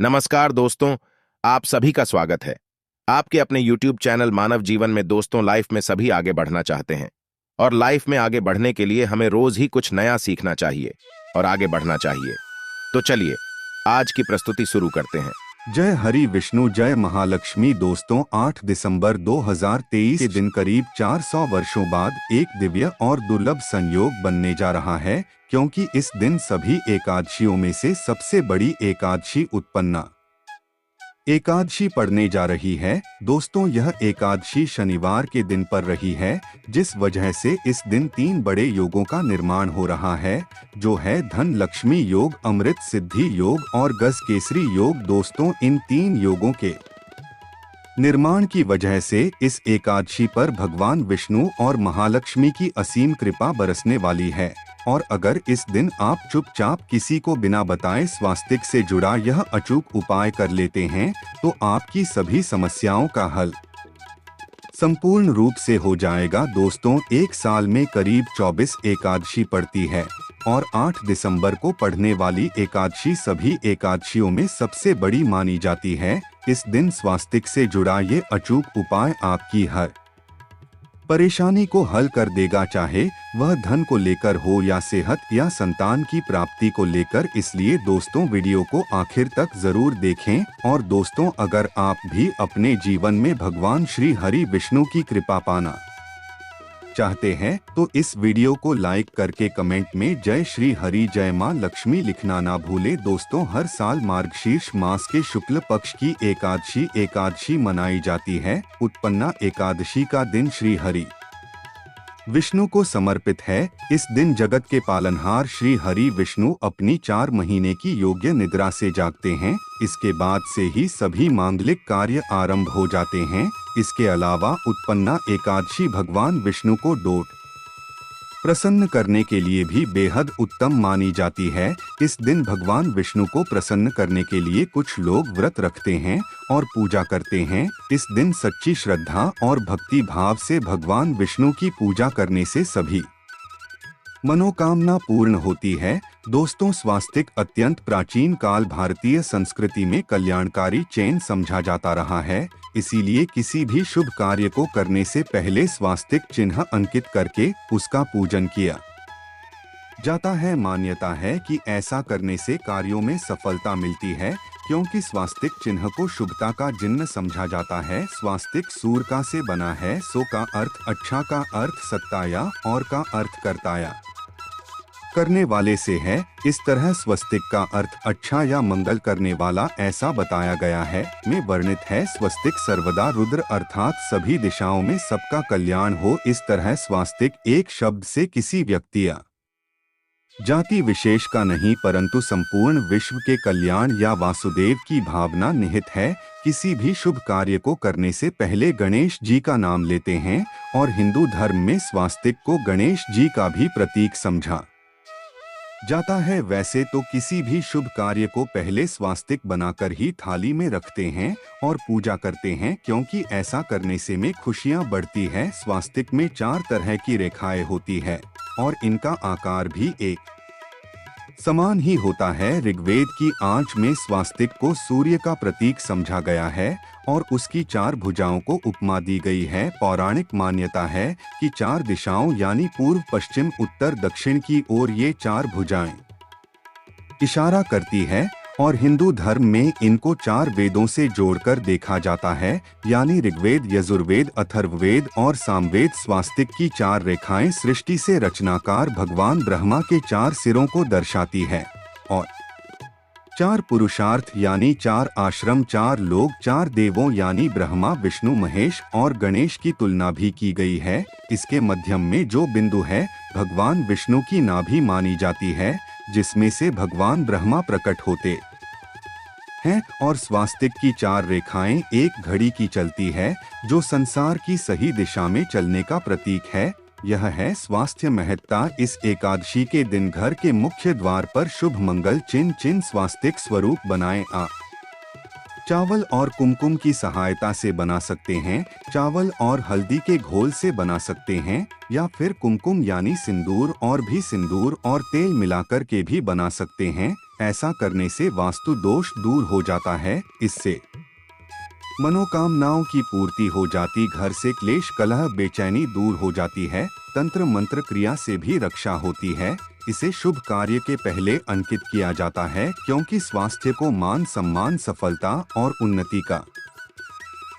नमस्कार दोस्तों, आप सभी का स्वागत है। आपके अपने YouTube चैनल मानव जीवन में दोस्तों, लाइफ में सभी आगे बढ़ना चाहते हैं और लाइफ में आगे बढ़ने के लिए हमें रोज ही कुछ नया सीखना चाहिए और आगे बढ़ना चाहिए। तो चलिए आज की प्रस्तुति शुरू करते हैं। जय हरि विष्णु, जय महालक्ष्मी। दोस्तों, 8 दिसंबर 2023 के दिन करीब 400 वर्षों बाद एक दिव्य और दुर्लभ संयोग बनने जा रहा है, क्योंकि इस दिन सभी एकादशियों में से सबसे बड़ी एकादशी उत्पन्ना एकादशी पड़ने जा रही है। दोस्तों, यह एकादशी शनिवार के दिन पर रही है, जिस वजह से इस दिन 3 बड़े योगों का निर्माण हो रहा है, जो है धन लक्ष्मी योग, अमृत सिद्धि योग और गज केसरी योग। दोस्तों, इन 3 योगों के निर्माण की वजह से इस एकादशी पर भगवान विष्णु और महालक्ष्मी की असीम कृपा बरसने वाली है। और अगर इस दिन आप चुपचाप किसी को बिना बताए स्वास्तिक से जुड़ा यह अचूक उपाय कर लेते हैं, तो आपकी सभी समस्याओं का हल संपूर्ण रूप से हो जाएगा। दोस्तों, एक साल में करीब 24 एकादशी पड़ती है और 8 दिसंबर को पढ़ने वाली एकादशी सभी एकादशियों में सबसे बड़ी मानी जाती है। इस दिन स्वास्तिक से जुड़ा ये अचूक उपाय आपकी हर परेशानी को हल कर देगा, चाहे वह धन को लेकर हो या सेहत या संतान की प्राप्ति को लेकर। इसलिए दोस्तों, वीडियो को आखिर तक जरूर देखें। और दोस्तों, अगर आप भी अपने जीवन में भगवान श्री हरि विष्णु की कृपा पाना चाहते हैं, तो इस वीडियो को लाइक करके कमेंट में जय श्री हरि, जय मां लक्ष्मी लिखना ना भूलें। दोस्तों, हर साल मार्गशीर्ष मास के शुक्ल पक्ष की एकादशी मनाई जाती है। उत्पन्ना एकादशी का दिन श्री हरि विष्णु को समर्पित है। इस दिन जगत के पालनहार श्री हरि विष्णु अपनी 4 महीने की योग्य निद्रा से जागते हैं। इसके बाद से ही सभी मांगलिक कार्य आरंभ हो जाते हैं। इसके अलावा उत्पन्ना एकादशी भगवान विष्णु को प्रसन्न करने के लिए भी बेहद उत्तम मानी जाती है। इस दिन भगवान विष्णु को प्रसन्न करने के लिए कुछ लोग व्रत रखते हैं और पूजा करते हैं। इस दिन सच्ची श्रद्धा और भक्ति भाव से भगवान विष्णु की पूजा करने से सभी मनोकामना पूर्ण होती है। दोस्तों, स्वास्तिक अत्यंत प्राचीन काल भारतीय संस्कृति में कल्याणकारी चिन्ह समझा जाता रहा है। इसीलिए किसी भी शुभ कार्य को करने से पहले स्वास्तिक चिन्ह अंकित करके उसका पूजन किया जाता है। मान्यता है कि ऐसा करने से कार्यों में सफलता मिलती है, क्योंकि स्वास्तिक चिन्ह को शुभता का चिन्ह समझा जाता है। स्वास्तिक सूर का से बना है। सो का अर्थ अच्छा, का अर्थ सत्ताया और का अर्थ करताया करने वाले से है। इस तरह स्वस्तिक का अर्थ अच्छा या मंगल करने वाला ऐसा बताया गया है। में वर्णित है, स्वस्तिक सर्वदा रुद्र अर्थात सभी दिशाओं में सबका कल्याण हो। इस तरह स्वास्तिक एक शब्द से किसी व्यक्ति या जाति विशेष का नहीं, परंतु संपूर्ण विश्व के कल्याण या वासुदेव की भावना निहित है। किसी भी शुभ कार्य को करने से पहले गणेश जी का नाम लेते हैं और हिंदू धर्म में स्वास्तिक को गणेश जी का भी प्रतीक समझा जाता है। वैसे तो किसी भी शुभ कार्य को पहले स्वास्तिक बनाकर ही थाली में रखते हैं और पूजा करते हैं, क्योंकि ऐसा करने से में खुशियां बढ़ती है। स्वास्तिक में 4 तरह की रेखाएं होती है और इनका आकार भी एक समान ही होता है। ऋग्वेद की आंच में स्वास्तिक को सूर्य का प्रतीक समझा गया है और उसकी 4 भुजाओं को उपमा दी गई है। पौराणिक मान्यता है कि 4 दिशाओं यानी पूर्व, पश्चिम, उत्तर, दक्षिण की ओर ये 4 भुजाएं इशारा करती है और हिंदू धर्म में इनको 4 वेदों से जोड़कर देखा जाता है, यानी ऋग्वेद, यजुर्वेद, अथर्ववेद और सामवेद। स्वास्तिक की 4 रेखाएं सृष्टि से रचनाकार भगवान ब्रह्मा के 4 सिरों को दर्शाती है और 4 पुरुषार्थ यानी 4 आश्रम, 4 लोग, 4 देवों यानी ब्रह्मा, विष्णु, महेश और गणेश की तुलना भी की गई है। इसके मध्यम में जो बिंदु है, भगवान विष्णु की नाभि मानी जाती है, जिसमें से भगवान ब्रह्मा प्रकट होते हैं। और स्वास्तिक की 4 रेखाएं एक घड़ी की चलती है, जो संसार की सही दिशा में चलने का प्रतीक है। यह है स्वास्थ्य महत्ता। इस एकादशी के दिन घर के मुख्य द्वार पर शुभ मंगल चिन्ह स्वास्तिक स्वरूप बनाएं। चावल और कुमकुम की सहायता से बना सकते हैं, चावल और हल्दी के घोल से बना सकते हैं, या फिर कुमकुम यानी सिंदूर और भी सिंदूर और तेल मिलाकर के भी बना सकते हैं। ऐसा करने से वास्तु दोष दूर हो जाता है। इससे मनोकामनाओं की पूर्ति हो जाती, घर से क्लेश कलह बेचैनी दूर हो जाती है। तंत्र मंत्र क्रिया से भी रक्षा होती है। इसे शुभ कार्य के पहले अंकित किया जाता है, क्योंकि स्वास्थ्य को मान सम्मान, सफलता और उन्नति का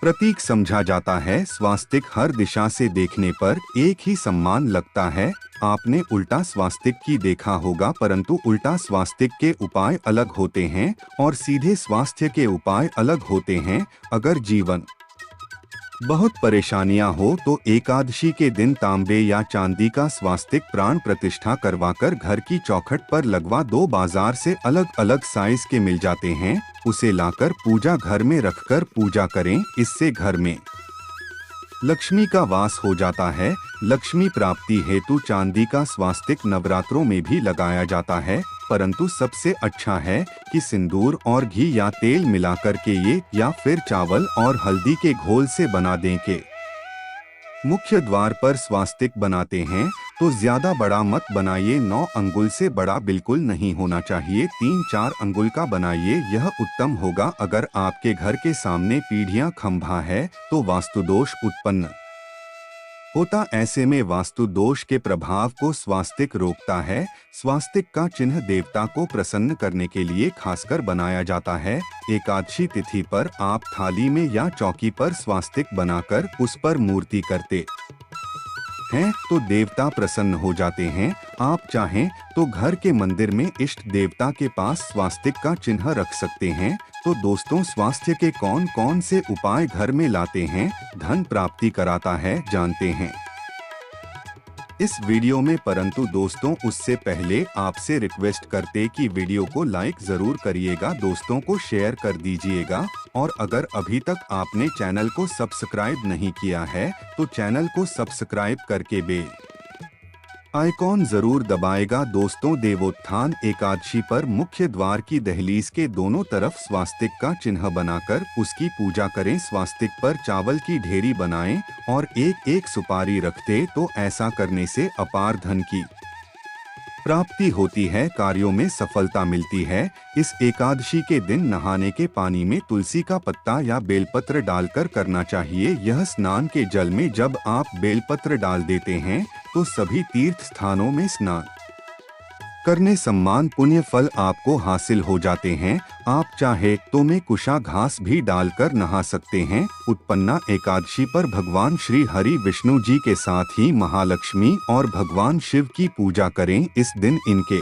प्रतीक समझा जाता है। स्वास्तिक हर दिशा से देखने पर एक ही सम्मान लगता है। आपने उल्टा स्वास्तिक की देखा होगा, परंतु उल्टा स्वास्तिक के उपाय अलग होते हैं और सीधे स्वास्थ्य के उपाय अलग होते हैं। अगर जीवन बहुत परेशानियां हो तो एकादशी के दिन तांबे या चांदी का स्वास्तिक प्राण प्रतिष्ठा करवाकर घर की चौखट पर लगवा दो। बाजार से अलग अलग साइज के मिल जाते हैं, उसे लाकर पूजा घर में रखकर पूजा करें। इससे घर में लक्ष्मी का वास हो जाता है। लक्ष्मी प्राप्ति हेतु चांदी का स्वास्तिक नवरात्रों में भी लगाया जाता है, परंतु सबसे अच्छा है कि सिंदूर और घी या तेल मिलाकर के ये या फिर चावल और हल्दी के घोल से बना दें के मुख्य द्वार पर स्वास्तिक बनाते हैं तो ज्यादा बड़ा मत बनाइए। 9 अंगुल से बड़ा बिल्कुल नहीं होना चाहिए। 3-4 अंगुल का बनाइए, यह उत्तम होगा। अगर आपके घर के सामने पीढ़ियां खंभा है तो वास्तु दोष उत्पन्न होता। ऐसे में वास्तु दोष के प्रभाव को स्वास्तिक रोकता है। स्वास्तिक का चिन्ह देवता को प्रसन्न करने के लिए खासकर बनाया जाता है। एकादशी तिथि पर आप थाली में या चौकी पर स्वास्तिक बनाकर उस पर मूर्ति करते हैं तो देवता प्रसन्न हो जाते हैं। आप चाहें तो घर के मंदिर में इष्ट देवता के पास स्वास्तिक का चिन्ह रख सकते हैं। तो दोस्तों, स्वास्थ्य के कौन कौन से उपाय घर में लाते हैं, धन प्राप्ति कराता है, जानते हैं इस वीडियो में। परंतु दोस्तों, उससे पहले आपसे रिक्वेस्ट करते कि वीडियो को लाइक जरूर करिएगा, दोस्तों को शेयर कर दीजिएगा और अगर अभी तक आपने चैनल को सब्सक्राइब नहीं किया है तो चैनल को सब्सक्राइब करके बेल आइकॉन जरूर दबाएगा। दोस्तों, देवोत्थान एकादशी पर मुख्य द्वार की दहलीज के दोनों तरफ स्वास्तिक का चिन्ह बनाकर उसकी पूजा करें। स्वास्तिक पर चावल की ढेरी बनाएं और एक एक सुपारी रख दें तो ऐसा करने से अपार धन की प्राप्ति होती है, कार्यों में सफलता मिलती है। इस एकादशी के दिन नहाने के पानी में तुलसी का पत्ता या बेलपत्र डालकर करना चाहिए। यह स्नान के जल में जब आप बेलपत्र डाल देते हैं तो सभी तीर्थ स्थानों में स्नान करने सम्मान पुण्य फल आपको हासिल हो जाते हैं। आप चाहे तो में कुशा घास भी डालकर नहा सकते हैं। उत्पन्ना एकादशी पर भगवान श्री हरि विष्णु जी के साथ ही महालक्ष्मी और भगवान शिव की पूजा करें। इस दिन इनके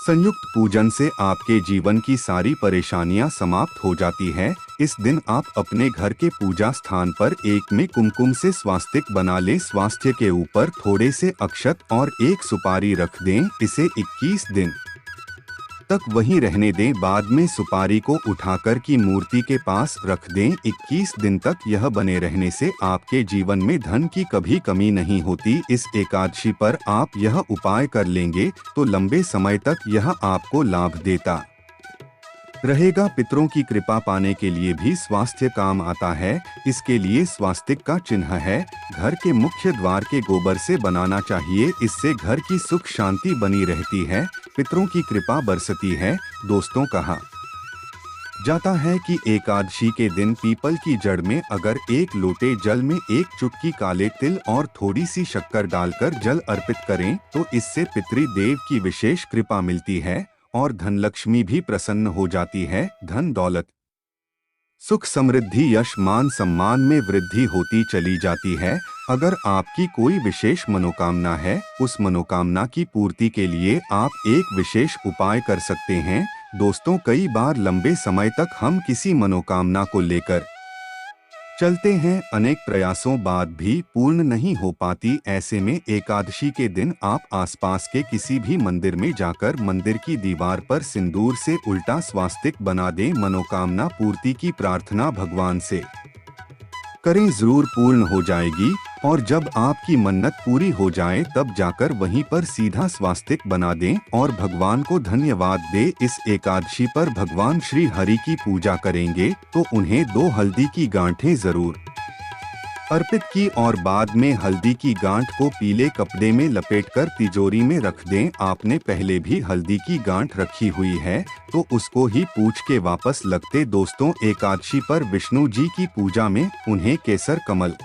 संयुक्त पूजन से आपके जीवन की सारी परेशानियां समाप्त हो जाती है। इस दिन आप अपने घर के पूजा स्थान पर एक में कुमकुम से स्वास्तिक बना ले। स्वास्थ्य के ऊपर थोड़े से अक्षत और एक सुपारी रख दें। इसे 21 दिन तक वहीं रहने दें। बाद में सुपारी को उठाकर की मूर्ति के पास रख दें। 21 दिन तक यह बने रहने से आपके जीवन में धन की कभी कमी नहीं होती। इस एकादशी पर आप यह उपाय कर लेंगे तो लंबे समय तक यह आपको लाभ देता रहेगा। पितरों की कृपा पाने के लिए भी स्वास्थ्य काम आता है। इसके लिए स्वास्तिक का चिन्ह है, घर के मुख्य द्वार के गोबर से बनाना चाहिए। इससे घर की सुख शांति बनी रहती है, पितरों की कृपा बरसती है। दोस्तों, कहा जाता है कि एकादशी के दिन पीपल की जड़ में अगर एक लोटे जल में एक चुटकी काले तिल और थोड़ी सी शक्कर डालकर जल अर्पित करें तो इससे पितृदेव की विशेष कृपा मिलती है और धन लक्ष्मी भी प्रसन्न हो जाती है। धन दौलत सुख समृद्धि यश मान सम्मान में वृद्धि होती चली जाती है। अगर आपकी कोई विशेष मनोकामना है, उस मनोकामना की पूर्ति के लिए आप एक विशेष उपाय कर सकते हैं। दोस्तों, कई बार लंबे समय तक हम किसी मनोकामना को लेकर चलते हैं, अनेक प्रयासों बाद भी पूर्ण नहीं हो पाती। ऐसे में एकादशी के दिन आप आसपास के किसी भी मंदिर में जाकर मंदिर की दीवार पर सिंदूर से उल्टा स्वास्तिक बना दें। मनोकामना पूर्ति की प्रार्थना भगवान से करें, जरूर पूर्ण हो जाएगी। और जब आपकी मन्नत पूरी हो जाए तब जाकर वहीं पर सीधा स्वास्तिक बना दें और भगवान को धन्यवाद दे। इस एकादशी पर भगवान श्री हरि की पूजा करेंगे तो उन्हें 2 हल्दी की गांठें जरूर अर्पित की और बाद में हल्दी की गांठ को पीले कपड़े में लपेटकर तिजोरी में रख दें। आपने पहले भी हल्दी की गांठ रखी हुई है तो उसको ही पूछ के वापस लगते। दोस्तों, एकादशी पर विष्णु जी की पूजा में उन्हें केसर कमल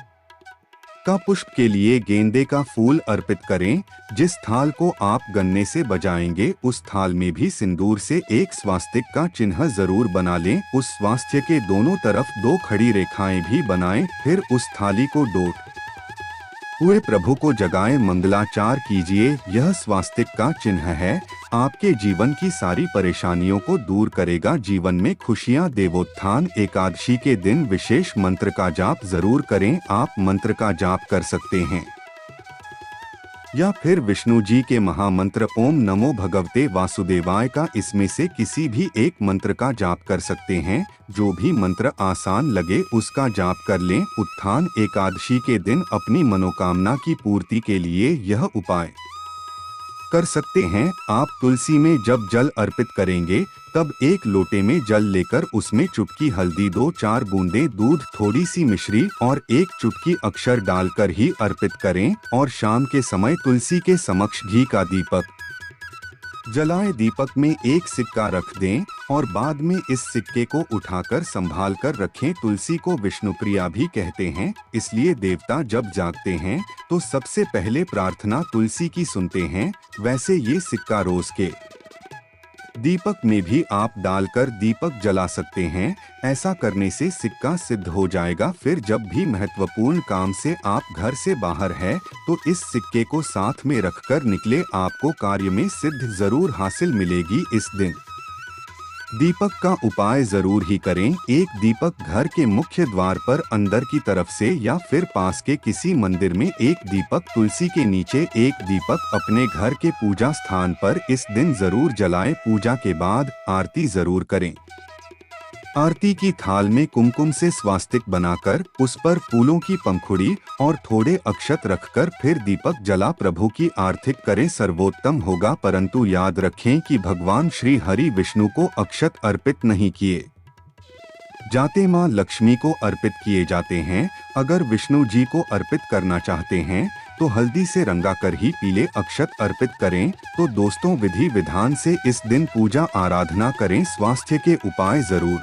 का पुष्प के लिए गेंदे का फूल अर्पित करें। जिस थाल को आप गन्ने से बजाएंगे उस थाल में भी सिंदूर से एक स्वास्तिक का चिन्ह जरूर बना लें। उस स्वास्थ्य के दोनों तरफ 2 खड़ी रेखाएं भी बनाएं। फिर उस थाली को डोट हुए प्रभु को जगाएं, मंगलाचार कीजिए। यह स्वास्तिक का चिन्ह है, आपके जीवन की सारी परेशानियों को दूर करेगा, जीवन में खुशियां देवोत्थान। एकादशी के दिन विशेष मंत्र का जाप जरूर करें। आप मंत्र का जाप कर सकते हैं या फिर विष्णु जी के महामंत्र ओम नमो भगवते वासुदेवाय का इसमें से किसी भी एक मंत्र का जाप कर सकते हैं। जो भी मंत्र आसान लगे उसका जाप कर लें। उत्थान एकादशी के दिन अपनी मनोकामना की पूर्ति के लिए यह उपाय कर सकते हैं। आप तुलसी में जब जल अर्पित करेंगे तब 1 लोटे में जल लेकर उसमें चुटकी हल्दी, 2-4 बूंदें दूध, थोड़ी सी मिश्री और 1 चुटकी अक्षर डालकर ही अर्पित करें और शाम के समय तुलसी के समक्ष घी का दीपक जलाएं। दीपक में 1 सिक्का रख दें और बाद में इस सिक्के को उठाकर संभाल कर रखें। तुलसी को विष्णुप्रिया भी कहते हैं, इसलिए देवता जब जागते हैं तो सबसे पहले प्रार्थना तुलसी की सुनते हैं। वैसे ये सिक्का रोज के दीपक में भी आप डालकर दीपक जला सकते हैं। ऐसा करने से सिक्का सिद्ध हो जाएगा। फिर जब भी महत्वपूर्ण काम से आप घर से बाहर है तो इस सिक्के को साथ में रखकर निकले, आपको कार्य में सिद्ध जरूर हासिल मिलेगी। इस दिन दीपक का उपाय जरूर ही करें। एक दीपक घर के मुख्य द्वार पर अंदर की तरफ से या फिर पास के किसी मंदिर में, एक दीपक तुलसी के नीचे, एक दीपक अपने घर के पूजा स्थान पर इस दिन जरूर जलाएं। पूजा के बाद आरती जरूर करें। आरती की थाल में कुमकुम से स्वास्तिक बनाकर उस पर फूलों की पंखुड़ी और थोड़े अक्षत रखकर फिर दीपक जला प्रभु की आरती करें, सर्वोत्तम होगा। परंतु याद रखें कि भगवान श्री हरि विष्णु को अक्षत अर्पित नहीं किए जाते, मां लक्ष्मी को अर्पित किए जाते हैं। अगर विष्णु जी को अर्पित करना चाहते हैं तो हल्दी से रंगा कर ही पीले अक्षत अर्पित करें। तो दोस्तों, विधि विधान से इस दिन पूजा आराधना करें, स्वास्थ्य के उपाय जरूर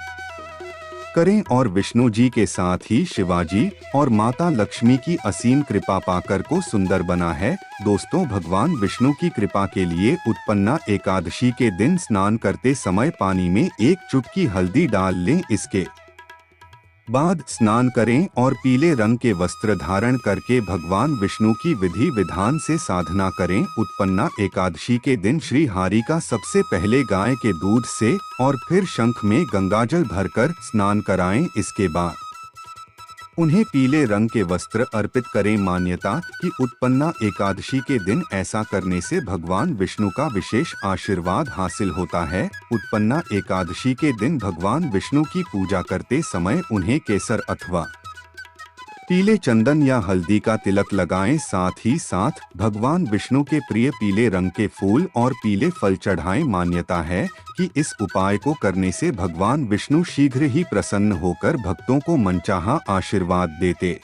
करें और विष्णु जी के साथ ही शिवाजी और माता लक्ष्मी की असीम कृपा पाकर को सुंदर बना है। दोस्तों, भगवान विष्णु की कृपा के लिए उत्पन्ना एकादशी के दिन स्नान करते समय पानी में 1 चुटकी हल्दी डाल लें। इसके बाद स्नान करें और पीले रंग के वस्त्र धारण करके भगवान विष्णु की विधि विधान से साधना करें। उत्पन्ना एकादशी के दिन श्री हरि का सबसे पहले गाय के दूध से और फिर शंख में गंगाजल भरकर स्नान कराएं। इसके बाद उन्हें पीले रंग के वस्त्र अर्पित करें। मान्यता कि उत्पन्ना एकादशी के दिन ऐसा करने से भगवान विष्णु का विशेष आशीर्वाद हासिल होता है। उत्पन्ना एकादशी के दिन भगवान विष्णु की पूजा करते समय उन्हें केसर अथवा पीले चंदन या हल्दी का तिलक लगाएं। साथ ही साथ भगवान विष्णु के प्रिय पीले रंग के फूल और पीले फल चढ़ाएं। मान्यता है कि इस उपाय को करने से भगवान विष्णु शीघ्र ही प्रसन्न होकर भक्तों को मनचाहा आशीर्वाद देते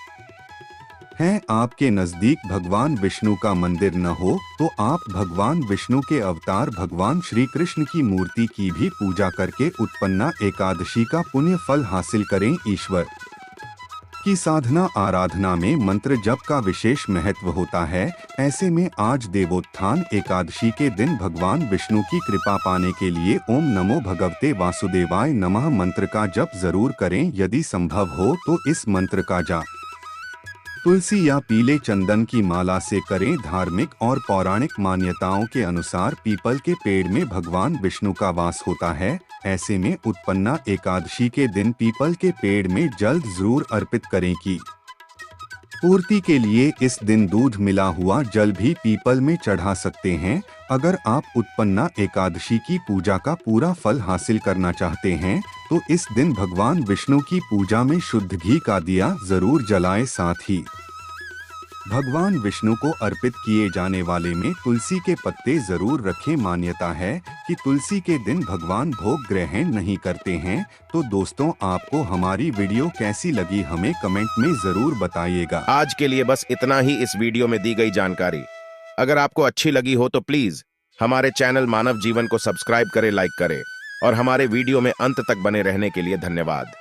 हैं। आपके नजदीक भगवान विष्णु का मंदिर न हो तो आप भगवान विष्णु के अवतार भगवान श्री कृष्ण की मूर्ति की भी पूजा करके उत्पन्ना एकादशी का पुण्य फल हासिल करें। ईश्वर की साधना आराधना में मंत्र जप का विशेष महत्व होता है। ऐसे में आज देवोत्थान एकादशी के दिन भगवान विष्णु की कृपा पाने के लिए ओम नमो भगवते वासुदेवाय नमः मंत्र का जप जरूर करें। यदि संभव हो तो इस मंत्र का जाप तुलसी या पीले चंदन की माला से करें। धार्मिक और पौराणिक मान्यताओं के अनुसार पीपल के पेड़ में भगवान विष्णु का वास होता है। ऐसे में उत्पन्ना एकादशी के दिन पीपल के पेड़ में जल जरूर अर्पित करें कि पूर्ति के लिए इस दिन दूध मिला हुआ जल भी पीपल में चढ़ा सकते हैं। अगर आप उत्पन्ना एकादशी की पूजा का पूरा फल हासिल करना चाहते हैं तो इस दिन भगवान विष्णु की पूजा में शुद्ध घी का दिया जरूर जलाएं। साथ ही भगवान विष्णु को अर्पित किए जाने वाले में तुलसी के पत्ते जरूर रखें। मान्यता है कि तुलसी के दिन भगवान भोग ग्रहण नहीं करते हैं। तो दोस्तों, आपको हमारी वीडियो कैसी लगी हमें कमेंट में जरूर बताइएगा। आज के लिए बस इतना ही इस वीडियो में दी गई जानकारी। अगर आपको अच्छी लगी हो तो प्लीज हमारे चैनल मानव जीवन को सब्सक्राइब करें, लाइक करें और हमारे वीडियो में अंत तक बने रहने के लिए धन्यवाद।